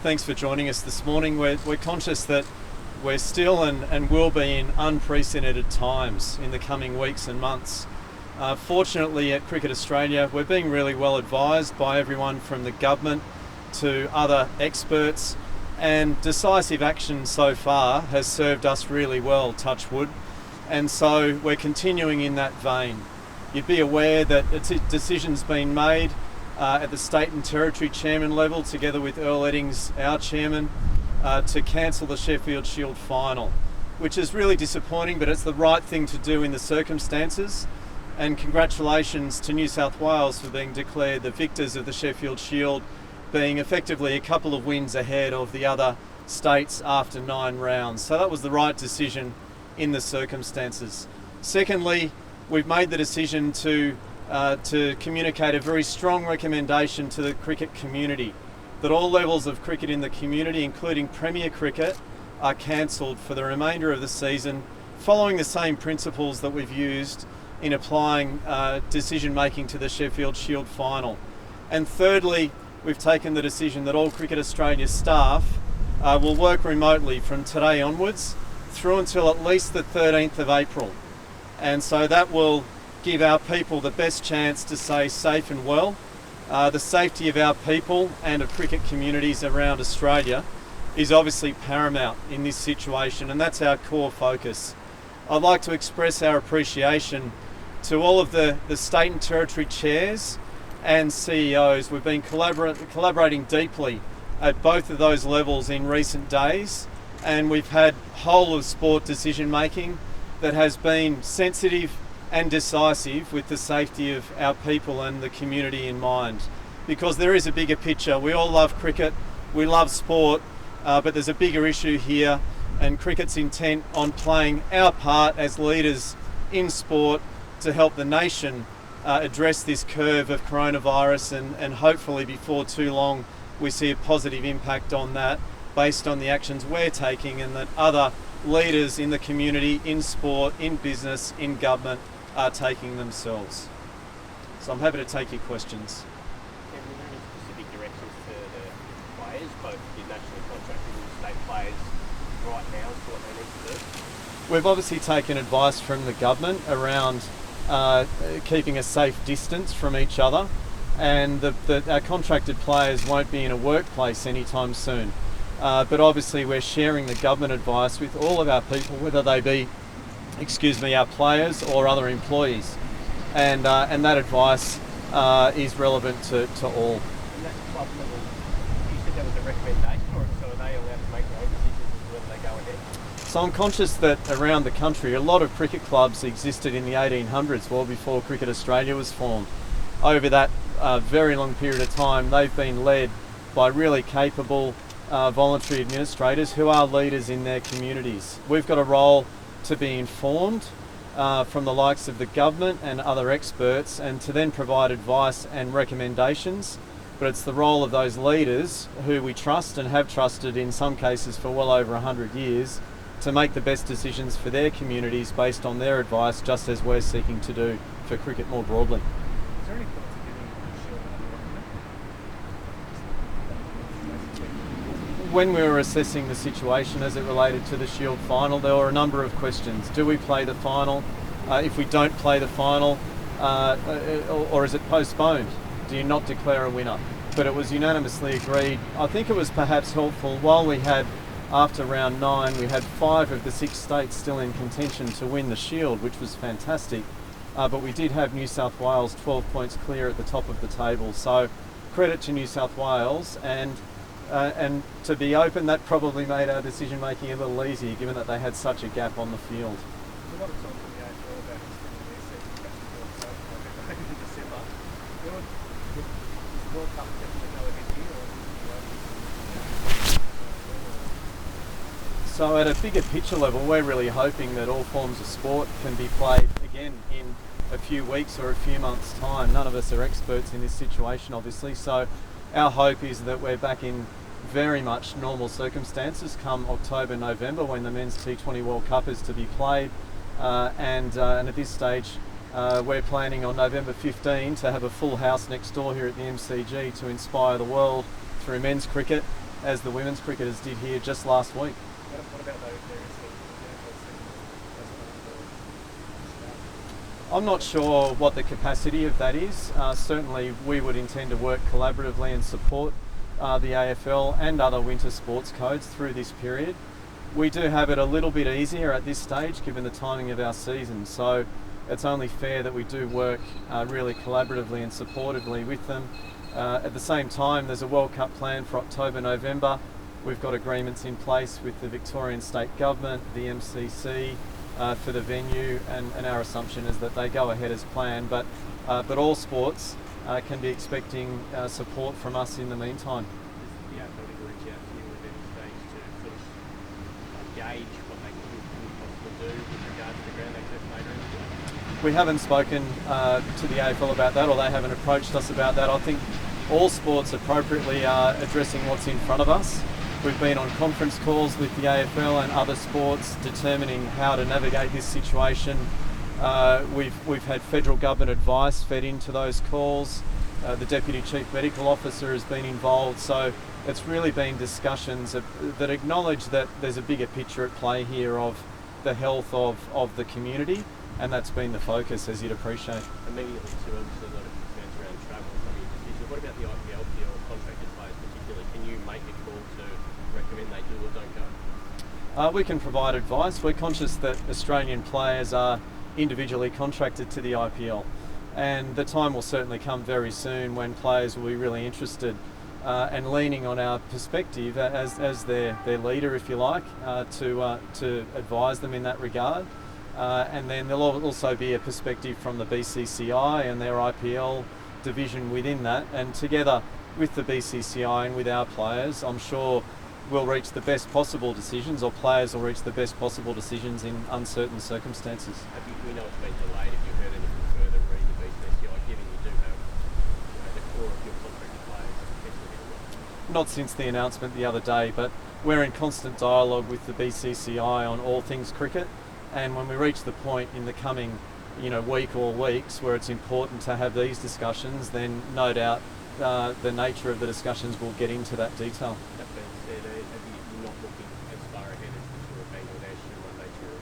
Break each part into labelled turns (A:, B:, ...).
A: Thanks for joining us this morning. We're conscious that we're still and will be in unprecedented times in the coming weeks and months. Fortunately at Cricket Australia, we're being really well advised by everyone from the government to other experts, and decisive action so far has served us really well, touch wood. And so we're continuing in that vein. You'd be aware that a decision's been made at the state and territory chairman level, together with Earl Eddings, our chairman, to cancel the Sheffield Shield final, which is really disappointing, but it's the right thing to do in the circumstances. And congratulations to New South Wales for being declared the victors of the Sheffield Shield, being effectively a couple of wins ahead of the other states after 9 rounds. So that was the right decision in the circumstances. Secondly, we've made the decision to communicate a very strong recommendation to the cricket community that all levels of cricket in the community, including Premier Cricket, are cancelled for the remainder of the season, following the same principles that we've used in applying decision making to the Sheffield Shield final. And thirdly, we've taken the decision that all Cricket Australia staff will work remotely from today onwards through until at least the 13th of April. And so that will give our people the best chance to stay safe and well. The safety of our people and of cricket communities around Australia is obviously paramount in this situation, and that's our core focus. I'd like to express our appreciation to all of the state and territory chairs and CEOs. We've been collaborating deeply at both of those levels in recent days, and we've had whole of sport decision making that has been sensitive and decisive with the safety of our people and the community in mind. Because there is a bigger picture. We all love cricket, we love sport, but there's a bigger issue here, and cricket's intent on playing our part as leaders in sport to help the nation address this curve of coronavirus, and hopefully before too long we see a positive impact on that based on the actions we're taking and that other leaders in the community, in sport, in business, in government are taking themselves. So I'm happy to take your questions.
B: And were there any specific directions to the players, both the nationally contracted and state players, right now as to what they need to do?
A: We've obviously taken advice from the government around keeping a safe distance from each other, and our contracted players won't be in a workplace anytime soon. But obviously we're sharing the government advice with all of our people, whether they be our players or other employees, and that advice is relevant to all.
B: And that club level, you said that was a recommendation, or so are they allowed to make their own decisions as whether they go ahead?
A: So I'm conscious that around the country a lot of cricket clubs existed in the 1800s, well before Cricket Australia was formed. Over that very long period of time, they've been led by really capable voluntary administrators who are leaders in their communities. We've got a role to be informed from the likes of the government and other experts, and to then provide advice and recommendations. But it's the role of those leaders who we trust and have trusted in some cases for well over 100 years to make the best decisions for their communities based on their advice, just as we're seeking to do for cricket more broadly.
C: Is there any thoughts of giving the Shield another
A: When we were assessing the situation as it related to the Shield final, there were a number of questions. Do we play the final? If we don't play the final, or is it postponed? Do you not declare a winner? But it was unanimously agreed. I think it was perhaps helpful, while we had, after round 9, we had 5 of the 6 states still in contention to win the Shield, which was fantastic. But we did have New South Wales 12 points clear at the top of the table. So credit to New South Wales, and to be open, that probably made our decision making a little easier, given that they had such a gap on the field.
C: There's a lot of talk in the AFL about extending their season back to November into December. Would the World Cup definitely go ahead here, or
A: So at a bigger picture level, we're really hoping that all forms of sport can be played again in a few weeks or a few months' time. None of us are experts in this situation, obviously, so our hope is that we're back in very much normal circumstances come October, November, when the Men's T20 World Cup is to be played. And at this stage, we're planning on November 15 to have a full house next door here at the MCG to inspire the world through men's cricket, as the women's cricketers did here just last week.
C: What about those various things?
A: I'm not sure what the capacity of that is. Certainly we would intend to work collaboratively and support the AFL and other winter sports codes through this period. We do have it a little bit easier at this stage given the timing of our season, so it's only fair that we do work really collaboratively and supportively with them. At the same time, there's a World Cup plan for October, November. We've got agreements in place with the Victorian State Government, the MCC, for the venue, and our assumption is that they go ahead as planned, but all sports can be expecting support from us in the meantime.
B: Is the AFL to reach out to you at any stage to sort of gauge what they can possibly do with regards to the ground access later?
A: We haven't spoken to the AFL about that, or they haven't approached us about that. I think all sports appropriately are addressing what's in front of us. We've been on conference calls with the AFL and other sports determining how to navigate this situation. We've had federal government advice fed into those calls. The Deputy Chief Medical Officer has been involved, so it's really been discussions that acknowledge that there's a bigger picture at play here of the health of the community, and that's been the focus, as you'd appreciate.
B: Immediately to obviously a lot of concerns around travel and some of your decisions. What about the IPL or contracted players particularly? Can you make a call to recommend they do or don't go?
A: We can provide advice. We're conscious that Australian players are individually contracted to the IPL, and the time will certainly come very soon when players will be really interested and leaning on our perspective as their leader, if you like, to advise them in that regard. And then there'll also be a perspective from the BCCI and their IPL division within that, and together with the BCCI and with our players, I'm sure we'll reach the best possible decisions, or players will reach the best possible decisions in uncertain circumstances.
B: We know it's been delayed. Have you heard anything further re the BCCI, given you do have the core of your contracted players potentially getting?
A: Not since the announcement the other day, but we're in constant dialogue with the BCCI on all things cricket, and when we reach the point in the coming week or weeks where it's important to have these discussions, then no doubt the nature of the discussions will get into that detail.
B: That being said, are you not looking as far ahead as the sort of Bangladesh and one nature of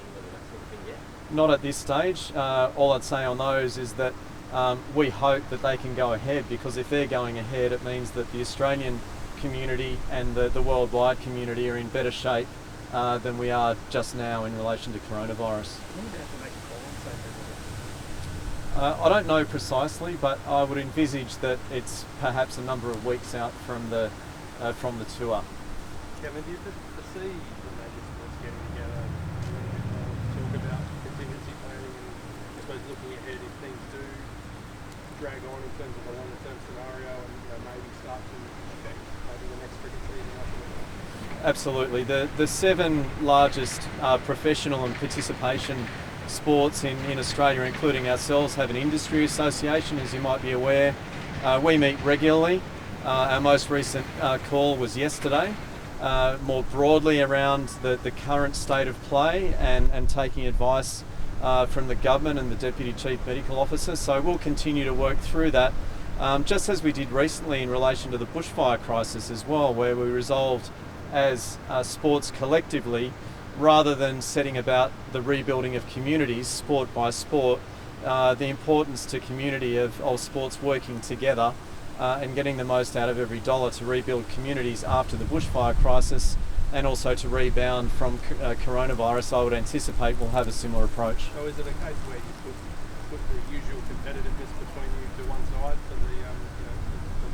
B: England and that sort of thing yet?
A: Not at this stage. All I'd say on those is that we hope that they can go ahead, because if they're going ahead, it means that the Australian community and the worldwide community are in better shape than we are just now in relation to coronavirus.
C: When would they have to make a call on say
A: I don't know precisely, but I would envisage that it's perhaps a number of weeks out from the tour.
C: Kevin, do you foresee the major sports getting together to talk about contingency planning and I suppose looking ahead if things do drag on in terms of a longer term scenario and maybe start to affect maybe the next cricket season after that?
A: Absolutely. The seven largest professional and participation sports in Australia, including ourselves, have an industry association, as you might be aware. We meet regularly. Our most recent call was yesterday, more broadly around the current state of play and taking advice from the government and the Deputy Chief Medical Officer. So we'll continue to work through that, just as we did recently in relation to the bushfire crisis as well, where we resolved as sports collectively, rather than setting about the rebuilding of communities, sport by sport, the importance to community of sports working together and getting the most out of every dollar to rebuild communities after the bushfire crisis, and also to rebound from coronavirus. I would anticipate we'll have a similar approach.
C: So is it a case where you put the usual competitiveness between you to one side for the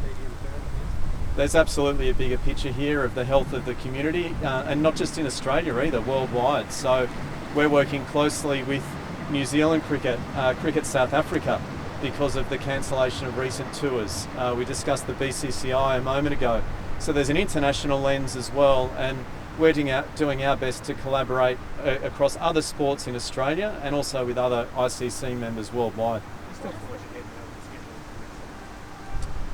C: medium term, I guess?
A: There's absolutely a bigger picture here of the health of the community, and not just in Australia either, worldwide. So we're working closely with New Zealand Cricket, Cricket South Africa, because of the cancellation of recent tours. We discussed the BCCI a moment ago. So there's an international lens as well, and we're doing our best to collaborate across other sports in Australia and also with other ICC members worldwide.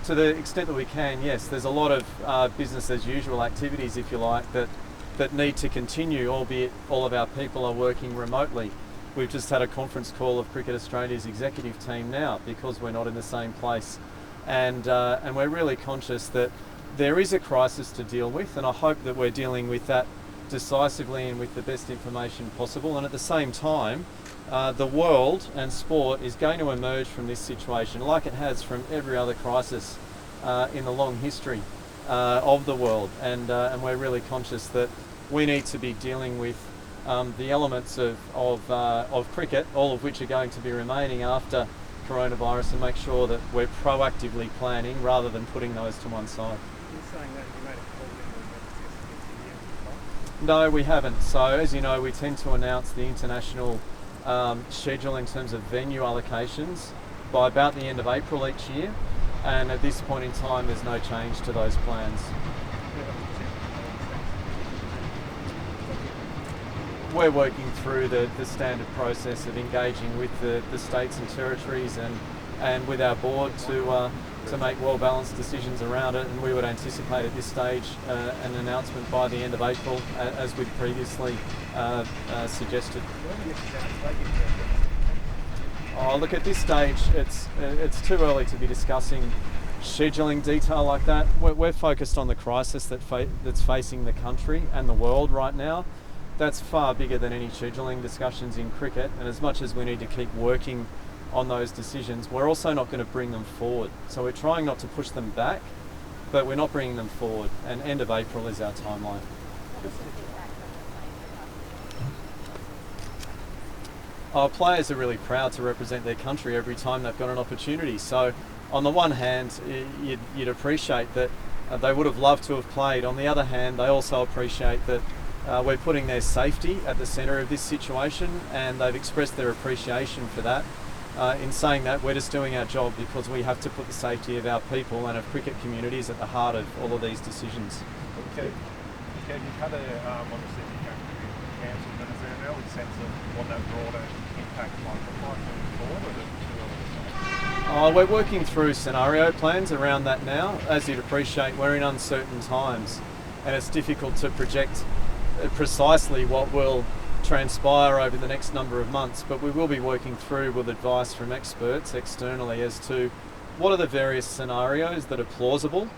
A: To the extent that we can, yes. There's a lot of business as usual activities, if you like, that need to continue, albeit all of our people are working remotely. We've just had a conference call of Cricket Australia's executive team now, because we're not in the same place, and we're really conscious that there is a crisis to deal with, and I hope that we're dealing with that decisively and with the best information possible. And at the same time, the world and sport is going to emerge from this situation like it has from every other crisis in the long history of the world. And we're really conscious that we need to be dealing with the elements of cricket, all of which are going to be remaining after coronavirus, and make sure that we're proactively planning rather than putting those to one side.
C: You're saying that you made a call in the
A: No, we haven't. So as you know, we tend to announce the international schedule in terms of venue allocations by about the end of April each year, and at this point in time there's no change to those plans. We're working through the standard process of engaging with the states and territories and with our board to make well-balanced decisions around it, and we would anticipate at this stage an announcement by the end of April, as we'd previously suggested. Oh, look, at this stage it's too early to be discussing scheduling detail like that. We're focused on the crisis that's facing the country and the world right now. That's far bigger than any scheduling discussions in cricket, and as much as we need to keep working on those decisions, we're also not going to bring them forward. So we're trying not to push them back, but we're not bringing them forward, and end of April is our timeline. Our players are really proud to represent their country every time they've got an opportunity. So on the one hand, you'd appreciate that they would have loved to have played. On the other hand, they also appreciate that we're putting their safety at the centre of this situation, and they've expressed their appreciation for that. In saying that, we're just doing our job because we have to put the safety of our people and of cricket communities at the heart of all of these decisions.
D: Okay, you've had obviously the game cancelled, but is there an early sense of what that broader impact might look like moving forward, or is it too early to say?
A: We're working through scenario plans around that now. As you'd appreciate, we're in uncertain times, and it's difficult to project precisely what will transpire over the next number of months, but we will be working through with advice from experts externally as to what are the various scenarios that are plausible,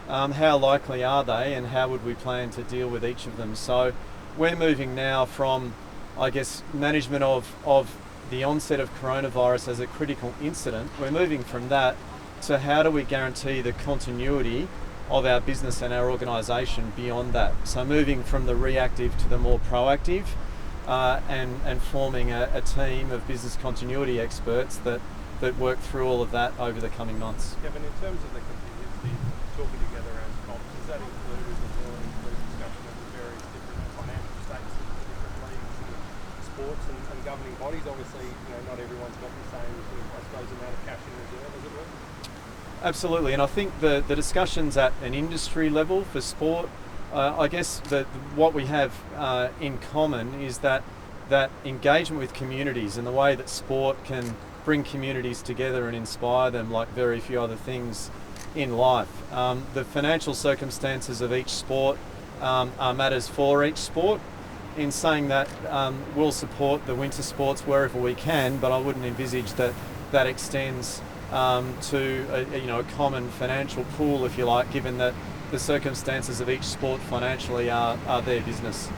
A: how likely are they, and how would we plan to deal with each of them. So we're moving now from, I guess, management of the onset of coronavirus as a critical incident. We're moving from that to how do we guarantee the continuity of our business and our organisation beyond that. So moving from the reactive to the more proactive, and forming a team of business continuity experts that work through all of that over the coming months.
C: Kevin, in terms of the contingency, talking together as comps, does that include discussion of the various different financial states of the different leagues and sports and governing bodies? Obviously, not everyone's got the same I suppose, amount of cash in reserve, as it were.
A: Absolutely, and I think the discussions at an industry level for sport, I guess that what we have in common is that engagement with communities and the way that sport can bring communities together and inspire them like very few other things in life. The financial circumstances of each sport are matters for each sport. In saying that, we'll support the winter sports wherever we can, but I wouldn't envisage that extends to a common financial pool, if you like, given that the circumstances of each sport financially are their business.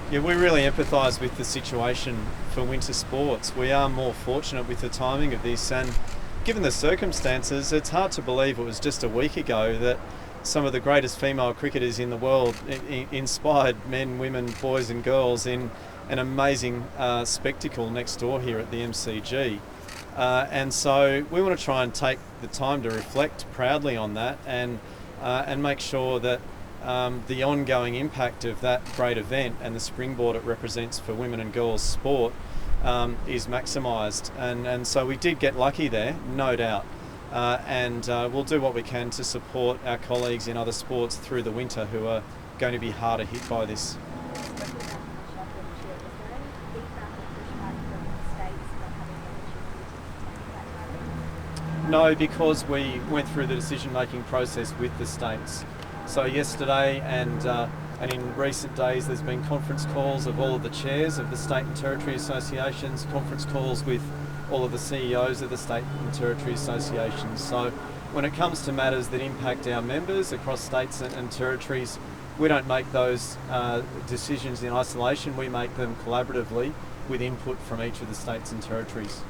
A: Yeah, we really empathise with the situation for winter sports. We are more fortunate with the timing of this, and given the circumstances, it's hard to believe it was just a week ago that some of the greatest female cricketers in the world inspired men, women, boys and girls in an amazing spectacle next door here at the MCG. And so we want to try and take the time to reflect proudly on that and make sure that the ongoing impact of that great event and the springboard it represents for women and girls sport is maximised. And so we did get lucky there, no doubt. And we'll do what we can to support our colleagues in other sports through the winter who are going to be harder hit by this. No, because we went through the decision-making process with the states. So yesterday and in recent days there's been conference calls of all of the chairs of the state and territory associations, conference calls with all of the CEOs of the state and territory associations. So when it comes to matters that impact our members across states and territories, we don't make those decisions in isolation. We make them collaboratively with input from each of the states and territories.